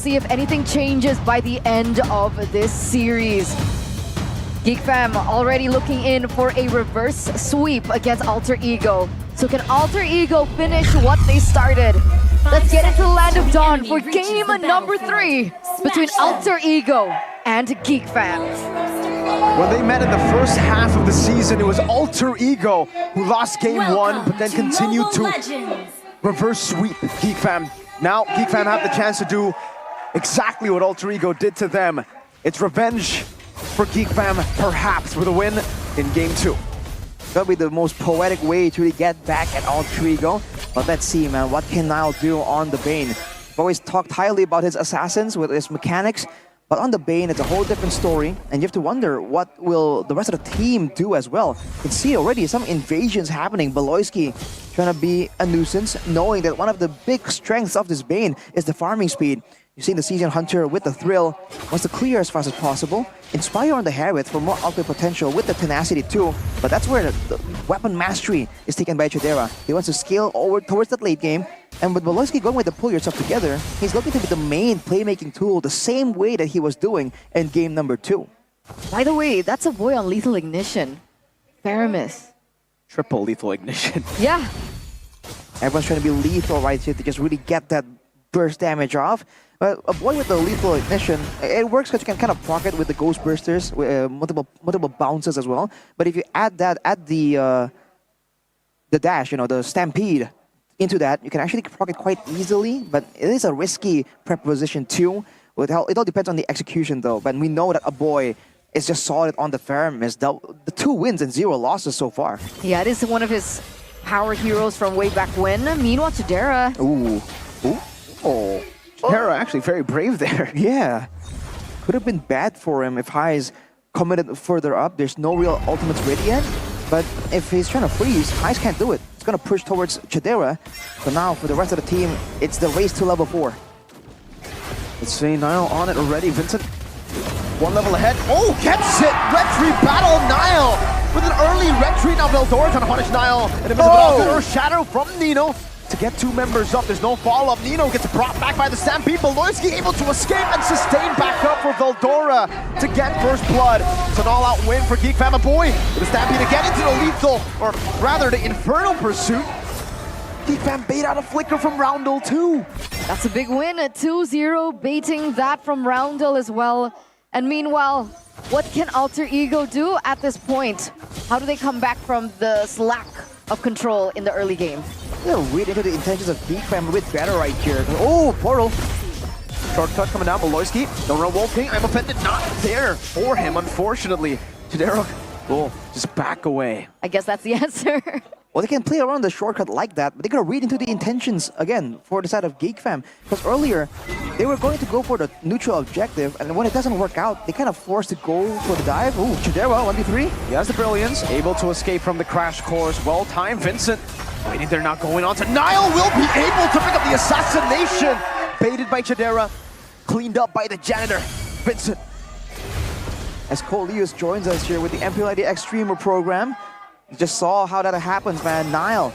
See if anything changes by the end of this series. Geek Fam already looking in for a reverse sweep against Alter Ego. So can Alter Ego finish what they started? Let's get into the Land of Dawn for game number 3 between Alter Ego and Geek Fam. When they met in the first half of the season, it was Alter Ego who lost game 1, but then continued to reverse sweep Geek Fam. Now Geek Fam have the chance to do exactly what Alter Ego did to them. It's revenge for Geek Fam, perhaps, with a win in game 2. That'll be the most poetic way to really get back at Alter Ego. But let's see, man, what can Niall do on the Bane? I've always talked highly about his assassins with his mechanics, but on the Bane, it's a whole different story, and you have to wonder what will the rest of the team do as well. You can see already some invasions happening. Beloyski trying to be a nuisance, knowing that one of the big strengths of this Bane is the farming speed. You've seen the Season Hunter with the Thrill, wants to clear as fast as possible. Inspire on the Harriet for more output potential with the Tenacity too, but that's where the weapon mastery is taken by Chidera. He wants to scale over towards that late game, and with Beloyski going with the pull yourself together, he's looking to be the main playmaking tool the same way that he was doing in game number 2. By the way, that's a boy on Lethal Ignition. Faramis. Triple lethal ignition. Yeah. Everyone's trying to be lethal right here to just really get that burst damage off. But a boy with the lethal ignition, it works because you can kind of proc it with the ghost bursters, with multiple bounces as well. But if you add that, add the dash, you know, the stampede into that, you can actually proc it quite easily. But it is a risky preposition too. It all depends on the execution though. But we know that a boy is just solid on the Faramis. The 2 wins and 0 losses so far. Yeah, it is one of his power heroes from way back when. Meanwhile, Chidera. Ooh. Ooh. Oh. Chidera actually very brave there. Yeah. Could have been bad for him if High's committed further up. There's no real ultimates ready yet. But if he's trying to freeze, Highs can't do it. It's going to push towards Chidera. So now for the rest of the team, it's the race to level 4. Let's see, Niall on it already. Vincent, 1 level ahead. Oh, gets it! Retreat battle, Niall! With an early retreat, now Veldora trying to punish Niall. And invisible shadow from Nino to get 2 members up. There's no follow-up. Nino gets brought back by the Stampede. Beloyski able to escape and sustain back up for Veldora to get first blood. It's an all-out win for Geek Fam. Boy, with the Stampede to get into the lethal, or rather the Infernal Pursuit. Geek Fam bait out a flicker from Roundel too. That's a big win at 2-0, baiting that from Roundel as well. And meanwhile, what can Alter Ego do at this point? How do they come back from the slack of control in the early game? They'll read into the intentions of Geek Fam a bit better right here. Oh, Portal. Shortcut coming down, Beloyski. The real Wolf King, I'm offended, not there for him, unfortunately. Chidera will just back away. I guess that's the answer. Well, they can play around the shortcut like that, but they're going to read into the intentions again for the side of Geek Fam. Because earlier, they were going to go for the neutral objective, and when it doesn't work out, they kind of forced to go for the dive. Ooh, Chidera, 1v3. He has the Brilliance, able to escape from the crash course. Well timed, Vincent. Waiting there, not going on to Niall, will be able to pick up the assassination. Baited by Chidera, cleaned up by the janitor, Vincent. As Cole Lewis joins us here with the MPL ID Extremer program. You just saw how that happens, man. Niall,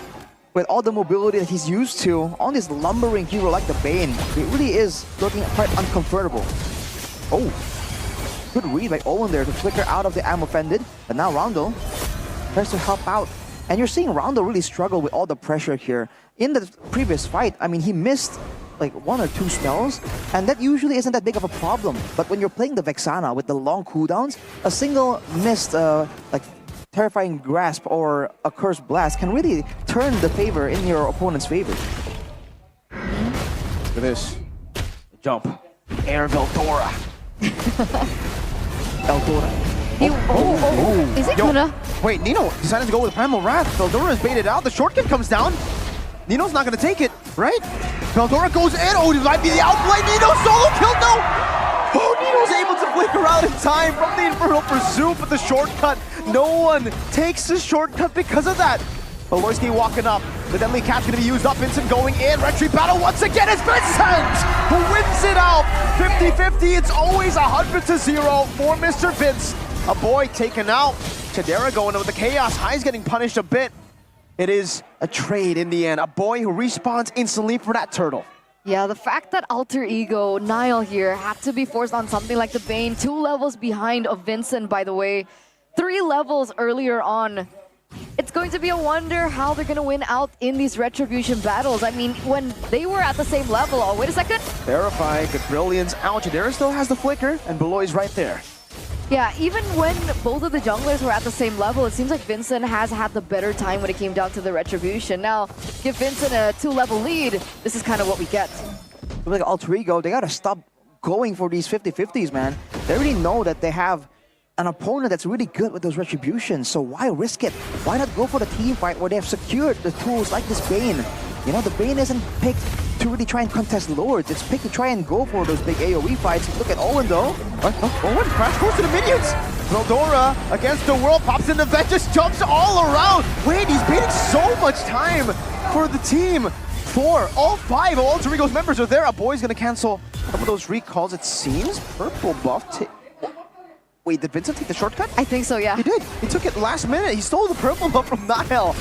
with all the mobility that he's used to on this lumbering hero like the Bane, it really is looking quite uncomfortable. Oh, good read by Owen there to flicker out of the ammo fended. But now Roundel tries to help out. And you're seeing Roundel really struggle with all the pressure here. In the previous fight, I mean, he missed like 1 or 2 spells, and that usually isn't that big of a problem. But when you're playing the Vexana with the long cooldowns, a single missed like Terrifying Grasp or a Cursed Blast can really turn the favor in your opponent's favor. Look at this. Jump. Air Veldora. Veldora. Is it gonna? Wait, Nino decided to go with Primal Wrath. Veldora is baited out. The shortcut comes down. Nino's not going to take it, right? Veldora goes in. Oh, it might be the outplay. Nino solo kill. No! Oh, Nino's able to flicker out in time from the Infernal Pursuit, but the shortcut. No one takes the shortcut because of that. Beloyski walking up. The deadly catch going to be used up. Vincent going in. Retreat battle once again. It's Vincent who wins it out. 50-50. It's always 100-0 for Mr. Vince. A boy taken out. Chidera going with the chaos. High's getting punished a bit. It is a trade in the end. A boy who respawns instantly for that turtle. Yeah, the fact that Alter Ego, Niall here, had to be forced on something like the Bane, 2 levels behind of Vincent, by the way, 3 levels earlier on. It's going to be a wonder how they're going to win out in these Retribution battles. I mean, when they were at the same level, oh, wait a second. Verify, good brilliance. Alchidera still has the flicker, and Beloy's right there. Yeah, even when both of the junglers were at the same level, it seems like Vincent has had the better time when it came down to the Retribution. Now, give Vincent a 2-level lead, this is kind of what we get. Like Alter Ego, they gotta stop going for these 50-50s, man. They already know that they have an opponent that's really good with those Retributions, so why risk it? Why not go for the team fight where they have secured the tools like this Bane? You know, the Bane isn't picked to really try and contest Lords. It's picked to try and go for those big AoE fights. Look at Owen, though. Owen crash course to the minions. Veldora against the world, pops in the vent, just jumps all around. Wait, he's beating so much time for the team. 4, all 5 of Alter Ego's members are there. A boy's gonna cancel some of those recalls, it seems. Purple buff. Wait, did Vincent take the shortcut? I think so, yeah. He did. He took it last minute. He stole the purple buff from Niall.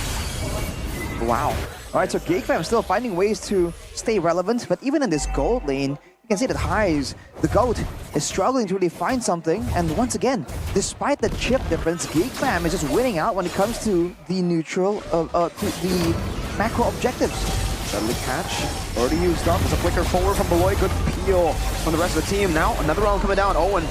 Wow. All right, so Geek Fam still finding ways to stay relevant, but even in this gold lane, you can see that Highs, the GOAT, is struggling to really find something. And once again, despite the chip difference, Geek Fam is just winning out when it comes to the neutral, to the macro objectives. Deadly catch, already used up. There's a flicker forward from Beloy. Good peel from the rest of the team. Now another round coming down. Owen,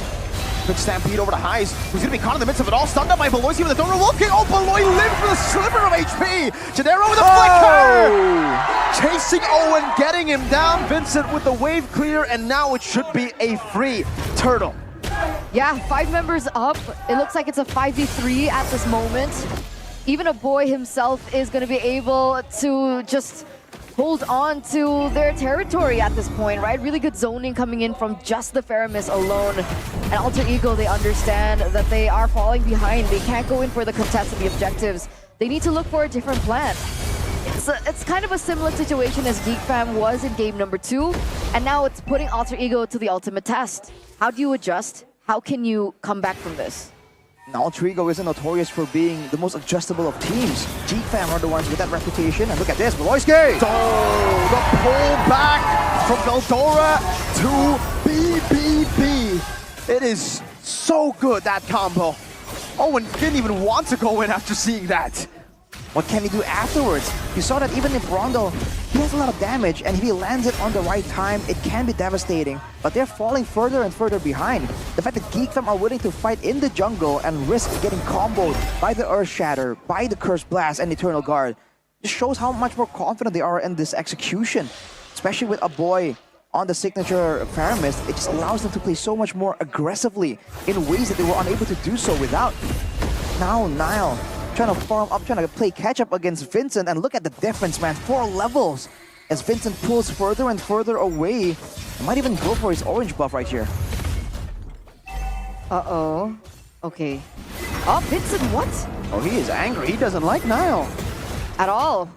quick stampede over to Highs, who's gonna be caught in the midst of it all. Stunned up by Beloy. See with the Donor Wolf King. Oh, Beloy lived for the sliver of HP. Jadero with a flicker! Chasing Owen, getting him down. Vincent with the wave clear, and now it should be a free turtle. Yeah, 5 members up. It looks like it's a 5v3 at this moment. Even a boy himself is going to be able to just hold on to their territory at this point, right? Really good zoning coming in from just the Faramis alone. And Alter Ego, they understand that they are falling behind. They can't go in for the contest of the objectives. They need to look for a different plan. It's kind of a similar situation as Geek Fam was in game number 2, and now it's putting Alter Ego to the ultimate test. How do you adjust? How can you come back from this? Now, Alter Ego isn't notorious for being the most adjustable of teams. Geek Fam are the ones with that reputation, and look at this, Beloyski! Oh, the pull back from Veldora to BBB. It is so good, that combo. Owen didn't even want to go in after seeing that. What can he do afterwards? You saw that even if Rondo, he has a lot of damage, and if he lands it on the right time, it can be devastating. But they're falling further and further behind. The fact that Geek Fam are willing to fight in the jungle and risk getting comboed by the Earth Shatter, by the Curse Blast and Eternal Guard, just shows how much more confident they are in this execution. Especially with a boy on the signature Faramis, it just allows them to play so much more aggressively in ways that they were unable to do so without. Now Niall trying to farm up, trying to play catch-up against Vincent, and look at the difference, man. 4 levels as Vincent pulls further and further away. Might even go for his orange buff right here. Uh-oh. Okay. Oh, Vincent, what? Oh, he is angry. He doesn't like Niall. At all.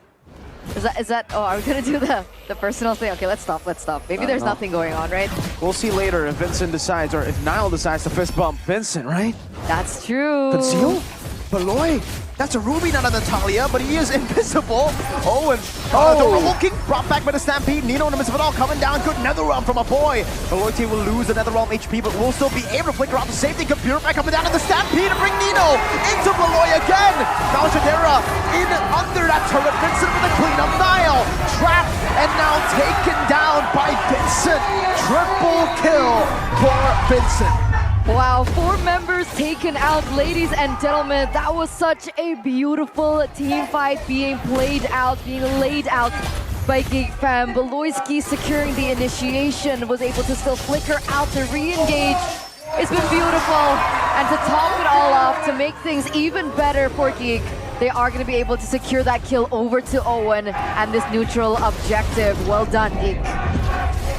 Is that, oh, are we gonna do the personal thing? Okay, let's stop. Maybe there's nothing going on, right? We'll see later if Vincent decides, or if Niall decides to fist bump Vincent, right? That's true. Conceal? Beloy? That's a Ruby, not a Natalia, but he is invisible. Oh, and the King brought back by the Stampede. Nino in the midst of it all coming down. Good Netherrealm from a boy. Beloy team will lose the Netherrealm HP, but will still be able to flicker out the safety. Good Purify coming down in the Stampede to bring Nino into Beloy again. Now Shadera in under that turret. Vincent with a cleanup. Niall trapped and now taken down by Vincent. Triple kill for Vincent. Wow, 4 members taken out, ladies and gentlemen. That was such a beautiful team fight being played out, being laid out by Geek Fam. Beloyski securing the initiation, was able to still flicker out to re-engage. It's been beautiful. And to top it all off, to make things even better for Geek, they are going to be able to secure that kill over to Owen and this neutral objective. Well done, Geek.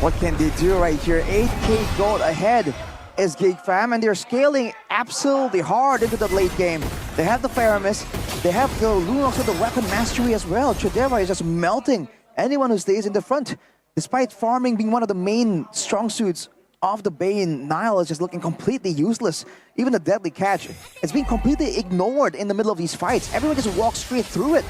What can they do right here? 8k gold ahead is Geek Fam, and they're scaling absolutely hard into the late game. They have the Faramis, they have the Lunox with the weapon mastery as well. Chidera is just melting anyone who stays in the front. Despite farming being one of the main strong suits of the Bane, Niall is just looking completely useless. Even the deadly catch, it's being completely ignored in the middle of these fights. Everyone just walks straight through it.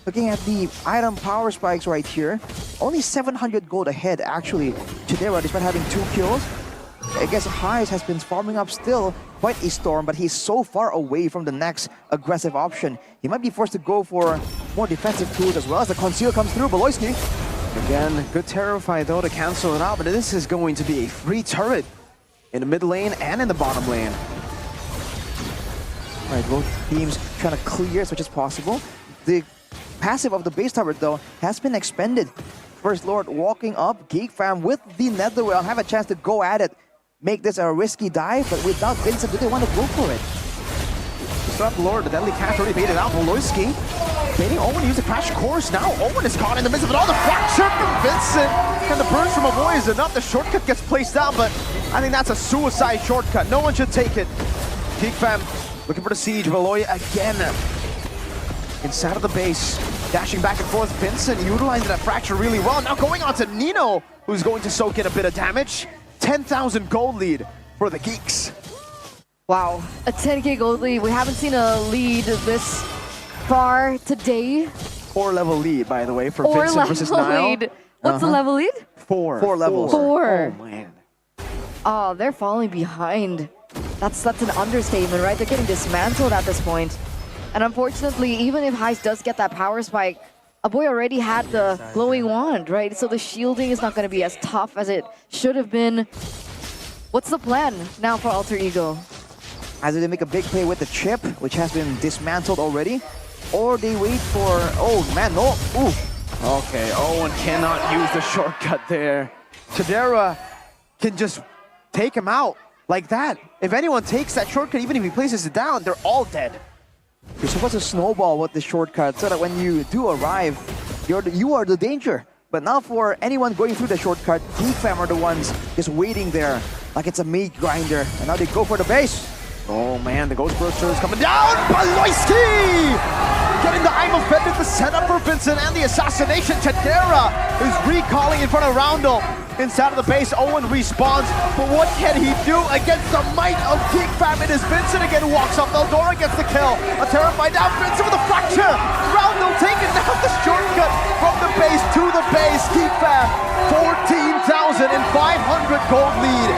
Looking at the item power spikes right here, only 700 gold ahead actually. Chidera, despite having 2 kills, I guess Heist has been farming up still quite a storm, but he's so far away from the next aggressive option. He might be forced to go for more defensive tools as well as the conceal comes through. Beloyski. Again, good Terrify though to cancel it out, but this is going to be a free turret in the mid lane and in the bottom lane. All right, both teams trying to clear as much as possible. The passive of the base turret though has been expended. First Lord walking up, Geek Fam with the Netherrealm have a chance to go at it. Make this a risky dive, but without Vincent, do they want to go for it? Stop Lord, the Deadly Catch already baited out. Beloyski baiting Owen to use the Crash Course. Now Owen is caught in the midst of it all. The fracture from Vincent and the burst from Avoy is enough. The shortcut gets placed down, but I think that's a suicide shortcut. No one should take it. Geek Fam looking for the siege. Valoy again inside of the base, dashing back and forth. Vincent utilizing that fracture really well. Now going on to Nino, who's going to soak in a bit of damage. 10,000 gold lead for the Geeks. Wow, a 10k gold lead. We haven't seen a lead this far today. 4 level lead, by the way, for Or Vincent versus level Nile. lead. What's the level lead? 4. 4 levels. 4. Oh, man. Oh, they're falling behind. That's an understatement, right? They're getting dismantled at this point. And unfortunately, even if Heist does get that power spike, Aboy already had the glowing wand, right? So the shielding is not going to be as tough as it should have been. What's the plan now for Alter Ego? Either they make a big play with the chip, which has been dismantled already, or they wait for... Oh, man, no. Ooh. Okay, Owen cannot use the shortcut there. Chidera can just take him out like that. If anyone takes that shortcut, even if he places it down, they're all dead. You're supposed to snowball with the shortcut so that when you do arrive, you are the danger. But now for anyone going through the shortcut, Geek Fam are the ones just waiting there like it's a meat grinder. And now they go for the base. Oh man, the Ghost Burster is coming down! Beloyski! Getting the I'm offended, the setup for Vincent and the assassination. Chidera is recalling in front of Roundel. Inside of the base, Owen respawns, but what can he do against the might of Geek Fam? It is Vincent again who walks up. Eldora gets the kill. A terrified down Vincent with a fracture. Roundel taking down the shortcut from the base to the base. Geek Fam, 14,500 gold lead.